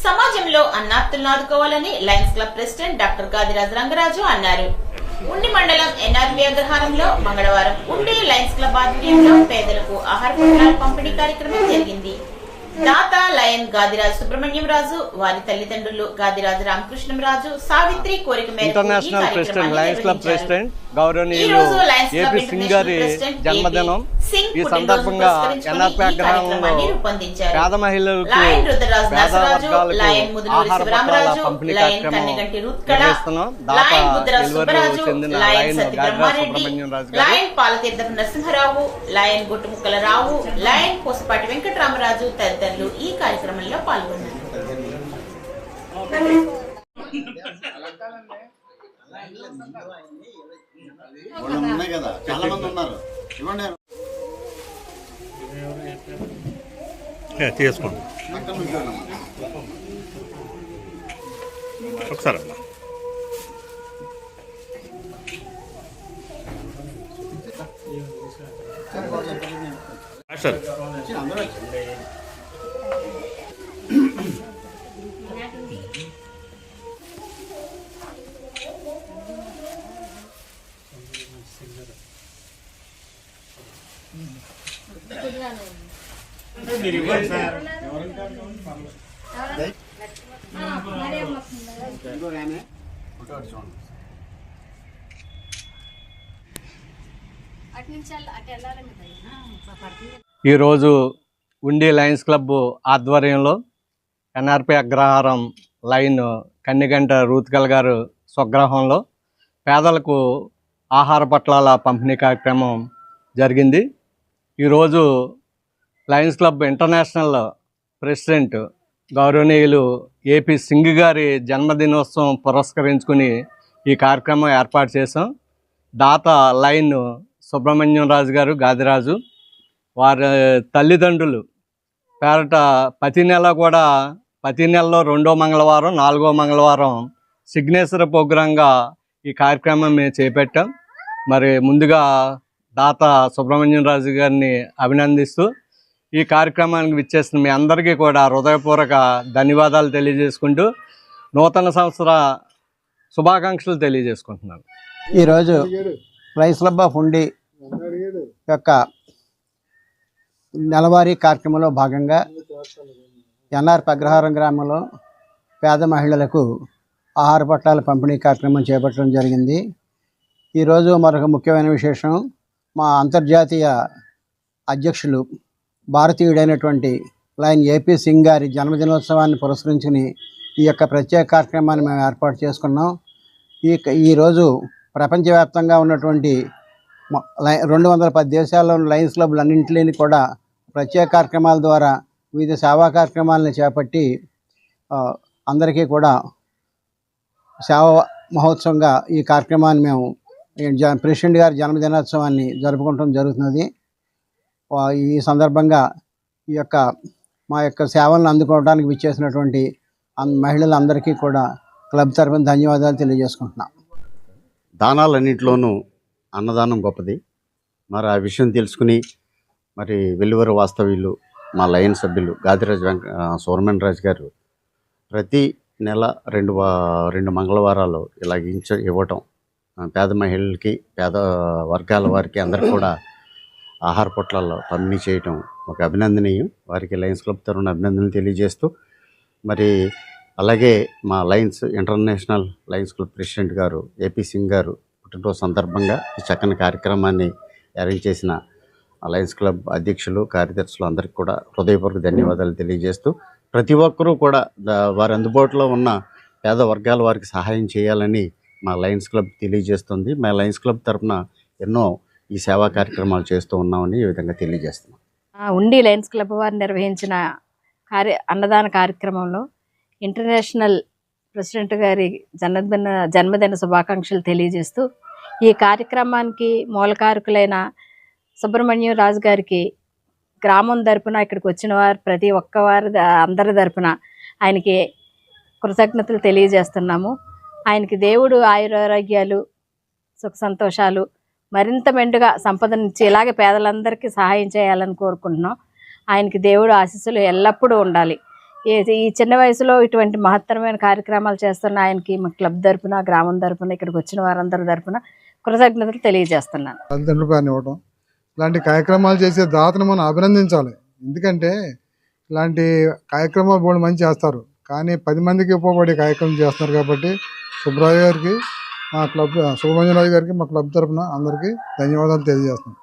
సమాజంలో అన్నార్తులను ఆదుకోవాలని Lions club president doctor Gadiraju Rangaraju అన్నారు. ఉండి మండలం ఎన్ఆర్బి అగ్రహారంలో మంగళవారం ఉండి లయన్స్ క్లబ్ ఆధ్వర్యంలో పేదలకు ఆహార పట్టాల పంపిణీ కార్యక్రమం జరిగింది. దాత లయన్ గాదిరాజు సుబ్రహ్మణ్యం రాజు, వారి తల్లిదండ్రులు గాదిరాజు రామకృష్ణంరాజు, సావిత్రి కోరిక మేరకు international president Lions club president గౌరవనీయులు ఏపీ సింగ్ గారి జన్మదినం. ఈ సందర్భంగా ఎన్ఆర్పి అగ్రహారంలో పేద మహిళలకు పేద వర్గాలకు ఆహార పట్టాల పంపిణీ కార్యక్రమం నిర్వహిస్తున్నాం. దాత డెలివరీ చెందిన లయన్ గాదిరాజు సుబ్రహ్మణ్యం రాజు గారు, లయన్ పాలతీర్థపు నరసింహరావు, లయన్ గుట్టుముక్కల రావు, లయన్ కోసపాటి వెంకటరామరాజు తదితరులు ఈ కార్యక్రమంలో పాల్గొన్నారు. తీసుకోండి ఒకసారి అమ్మా. సార్ ఈరోజు ఉండి లయన్స్ క్లబ్ ఆధ్వర్యంలో ఎన్ఆర్పి అగ్రహారం లైన్ కన్నిగంట రూత్కల్ గారు స్వగ్రహంలో పేదలకు ఆహార పట్టాల పంపిణీ కార్యక్రమం జరిగింది. ఈరోజు లయన్స్ క్లబ్ ఇంటర్నేషనల్ ప్రెసిడెంట్ గౌరవనీయులు ఏపీ సింగ్ గారి జన్మదినోత్సవం పురస్కరించుకుని ఈ కార్యక్రమం ఏర్పాటు చేశాం. దాత లైన్ సుబ్రహ్మణ్యం రాజు గారు గాదిరాజు, వారి తల్లిదండ్రులు పేరట ప్రతి నెలలో 2వ మంగళవారం 4వ మంగళవారం సిగ్నేచర్ ప్రోగ్రాంగా ఈ కార్యక్రమం మేము చేపట్టాం. మరి ముందుగా దాత సుబ్రహ్మణ్యం రాజు గారిని అభినందిస్తూ ఈ కార్యక్రమానికి విచ్చేసిన మీ అందరికీ కూడా హృదయపూర్వక ధన్యవాదాలు తెలియజేసుకుంటూ నూతన సంవత్సర శుభాకాంక్షలు తెలియజేసుకుంటున్నాను. ఈరోజు లయన్స్ క్లబ్ ఆఫ్ ఉండి యొక్క నెలవారీ కార్యక్రమంలో భాగంగా ఎన్ఆర్పి అగ్రహారం గ్రామంలో పేద మహిళలకు ఆహార పట్టాల పంపిణీ కార్యక్రమం చేపట్టడం జరిగింది. ఈరోజు మరొక ముఖ్యమైన విశేషం, మా అంతర్జాతీయ అధ్యక్షులు భారతీయుడైనటువంటి లయన్ ఏపీ సింగ్ గారి జన్మదినోత్సవాన్ని పురస్కరించుకుని ఈ యొక్క ప్రత్యేక కార్యక్రమాన్ని మేము ఏర్పాటు చేసుకున్నాం. ఈరోజు ప్రపంచవ్యాప్తంగా ఉన్నటువంటి 210 దేశాల్లోని లయన్స్ క్లబ్లు అన్నింటినీ కూడా ప్రత్యేక కార్యక్రమాల ద్వారా వివిధ సేవా కార్యక్రమాలను చేపట్టి అందరికీ కూడా సేవా మహోత్సవంగా ఈ కార్యక్రమాన్ని మేము ప్రెసిడెంట్ గారి జన్మదినోత్సవాన్ని జరుపుకోవడం జరుగుతున్నది. ఈ సందర్భంగా ఈ యొక్క మా యొక్క సేవలను అందుకోవడానికి విచ్చేసినటువంటి మహిళలందరికీ కూడా క్లబ్ తరఫున ధన్యవాదాలు తెలియజేసుకుంటున్నాం. దానాలన్నింటిలోనూ అన్నదానం గొప్పది. మరి ఆ విషయం తెలుసుకుని మరి వెల్లువరి వాస్తవ్యులు మా లయన్ సభ్యులు గాదిరాజు సుబ్రహ్మణ్యం రాజు గారు ప్రతి నెల 2 మంగళవారాలు ఇలాగ ఇవ్వటం, పేద మహిళలకి పేద వర్గాల వారికి అందరికీ కూడా ఆహార పొట్లాల్లో పంపిణీ చేయటం ఒక అభినందనీయం. వారికి లయన్స్ క్లబ్ తరఫున అభినందనలు తెలియజేస్తూ మరి అలాగే మా ఇంటర్నేషనల్ లయన్స్ క్లబ్ ప్రెసిడెంట్ గారు ఏపీ సింగ్ గారు పుట్టినరోజు సందర్భంగా ఈ చక్కని కార్యక్రమాన్ని అరేంజ్ చేసిన లయన్స్ క్లబ్ అధ్యక్షులు కార్యదర్శులు అందరికీ కూడా హృదయపూర్వక ధన్యవాదాలు తెలియజేస్తూ ప్రతి ఒక్కరూ కూడా వారి అందుబాటులో ఉన్న పేద వర్గాల వారికి సహాయం చేయాలని మా లయన్స్ క్లబ్ తెలియజేస్తుంది. మా లయన్స్ క్లబ్ తరఫున ఎన్నో ఈ సేవా కార్యక్రమాలు చేస్తూ ఉన్నామని ఈ విధంగా తెలియజేస్తున్నాం. ఉండి లయన్స్ క్లబ్ వారు నిర్వహించిన అన్నదాన కార్యక్రమంలో ఇంటర్నేషనల్ ప్రెసిడెంట్ గారి జన్మదిన శుభాకాంక్షలు తెలియజేస్తూ ఈ కార్యక్రమానికి మూలకారకులైన సుబ్రహ్మణ్యం రాజు గారికి గ్రామం తరపున ఇక్కడికి వచ్చిన వారు ప్రతి ఒక్కవారి అందరి తరపున ఆయనకి కృతజ్ఞతలు తెలియజేస్తున్నాము. ఆయనకి దేవుడు ఆయురారోగ్యాలు సుఖ సంతోషాలు మరింత మెండుగా సంపదనిచ్చి ఇలాగే పేదలందరికీ సహాయం చేయాలని కోరుకుంటున్నాం. ఆయనకి దేవుడు ఆశీస్సులు ఎల్లప్పుడూ ఉండాలి. ఈ చిన్న వయసులో ఇటువంటి మహత్తరమైన కార్యక్రమాలు చేస్తున్న ఆయనకి మా క్లబ్ తరపున, గ్రామం తరపున, ఇక్కడికి వచ్చిన వారందరి తరపున కృతజ్ఞతలు తెలియజేస్తున్నాను. తల్లిదండ్రులు కానీ ఇవ్వడం, ఇలాంటి కార్యక్రమాలు చేసే దాతను మనం అభినందించాలి. ఎందుకంటే ఇలాంటి కార్యక్రమాలు బోల్డ్ మంది చేస్తారు, కానీ 10 మందికి ఉపయోగపడే కార్యక్రమం చేస్తున్నారు. కాబట్టి సుబ్రాయ గారికి, మా క్లబ్ సుబ్రహ్మణ్యరాజు గారికి మా క్లబ్ తరపున అందరికీ ధన్యవాదాలు తెలియజేస్తున్నాం.